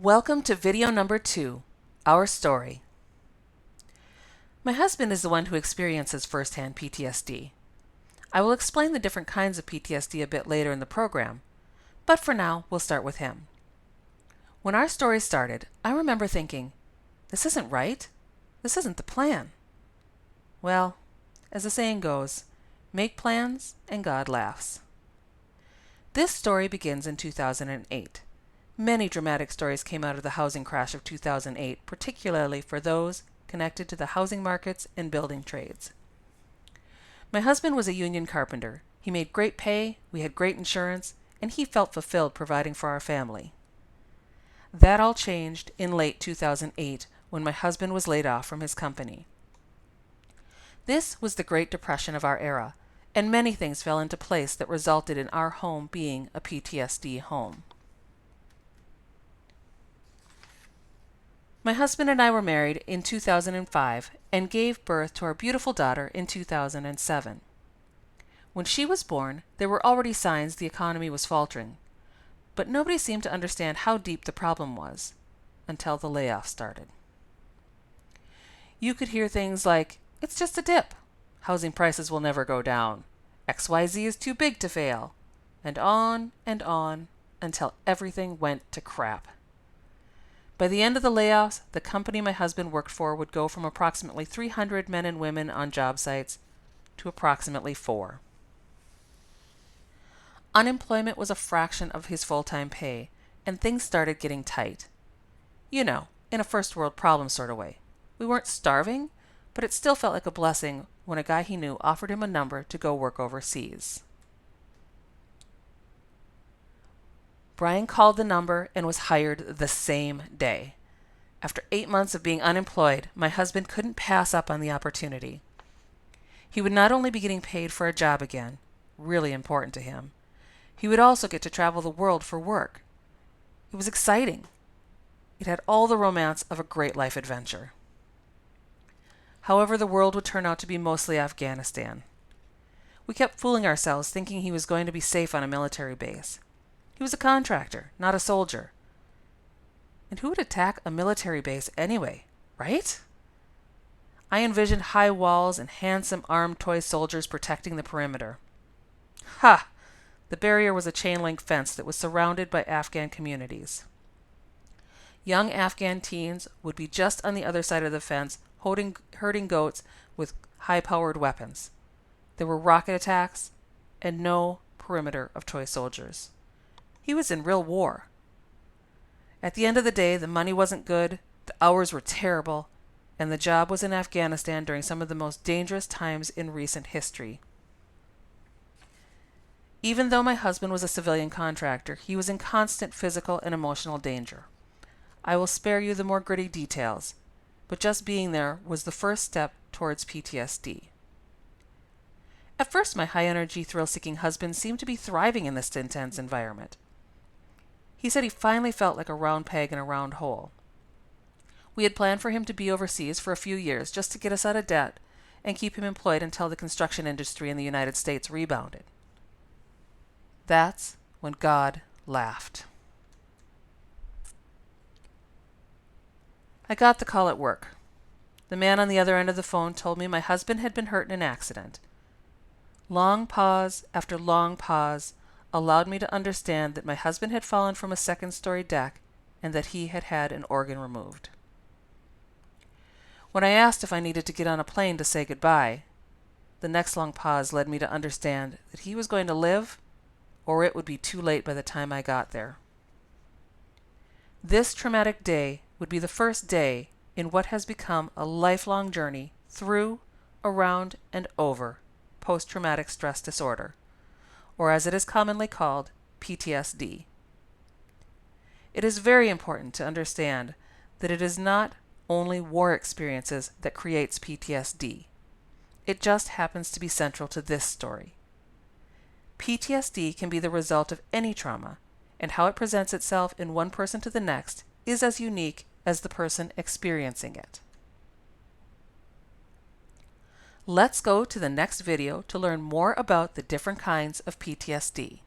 Welcome to video number 2, Our Story. My husband is the one who experiences firsthand PTSD. I will explain the different kinds of PTSD a bit later in the program, but for now we'll start with him. When our story started, I remember thinking, this isn't right. This isn't the plan. Well, as the saying goes, make plans and God laughs. This story begins in 2008. Many dramatic stories came out of the housing crash of 2008, particularly for those connected to the housing markets and building trades. My husband was a union carpenter. He made great pay, we had great insurance, and he felt fulfilled providing for our family. That all changed in late 2008 when my husband was laid off from his company. This was the Great Depression of our era, and many things fell into place that resulted in our home being a PTSD home. My husband and I were married in 2005 and gave birth to our beautiful daughter in 2007. When she was born, there were already signs the economy was faltering, but nobody seemed to understand how deep the problem was until the layoffs started. You could hear things like, "It's just a dip. Housing prices will never go down. XYZ is too big to fail," and on until everything went to crap. By the end of the layoffs, the company my husband worked for would go from approximately 300 men and women on job sites to approximately 4. Unemployment was a fraction of his full-time pay, and things started getting tight. You know, in a first world problem sort of way. We weren't starving, but it still felt like a blessing when a guy he knew offered him a number to go work overseas. Brian called the number and was hired the same day. After 8 months of being unemployed, my husband couldn't pass up on the opportunity. He would not only be getting paid for a job again, really important to him, he would also get to travel the world for work. It was exciting. It had all the romance of a great life adventure. However, the world would turn out to be mostly Afghanistan. We kept fooling ourselves thinking he was going to be safe on a military base. He was a contractor, not a soldier. And who would attack a military base anyway, right? I envisioned high walls and handsome armed toy soldiers protecting the perimeter. Ha! The barrier was a chain-link fence that was surrounded by Afghan communities. Young Afghan teens would be just on the other side of the fence, herding goats with high-powered weapons. There were rocket attacks and no perimeter of toy soldiers. He was in real war. At the end of the day, the money wasn't good, the hours were terrible, and the job was in Afghanistan during some of the most dangerous times in recent history. Even though my husband was a civilian contractor, he was in constant physical and emotional danger. I will spare you the more gritty details, but just being there was the first step towards PTSD. At first, my high-energy, thrill-seeking husband seemed to be thriving in this intense environment. He said he finally felt like a round peg in a round hole. We had planned for him to be overseas for a few years just to get us out of debt and keep him employed until the construction industry in the United States rebounded. That's when God laughed. I got the call at work. The man on the other end of the phone told me my husband had been hurt in an accident. Long pause after long pause allowed me to understand that my husband had fallen from a second-story deck and that he had had an organ removed. When I asked if I needed to get on a plane to say goodbye, the next long pause led me to understand that he was going to live, or it would be too late by the time I got there. This traumatic day would be the first day in what has become a lifelong journey through, around, and over post-traumatic stress disorder, or as it is commonly called, PTSD. It is very important to understand that it is not only war experiences that creates PTSD. It just happens to be central to this story. PTSD can be the result of any trauma, and how it presents itself in one person to the next is as unique as the person experiencing it. Let's go to the next video to learn more about the different kinds of PTSD.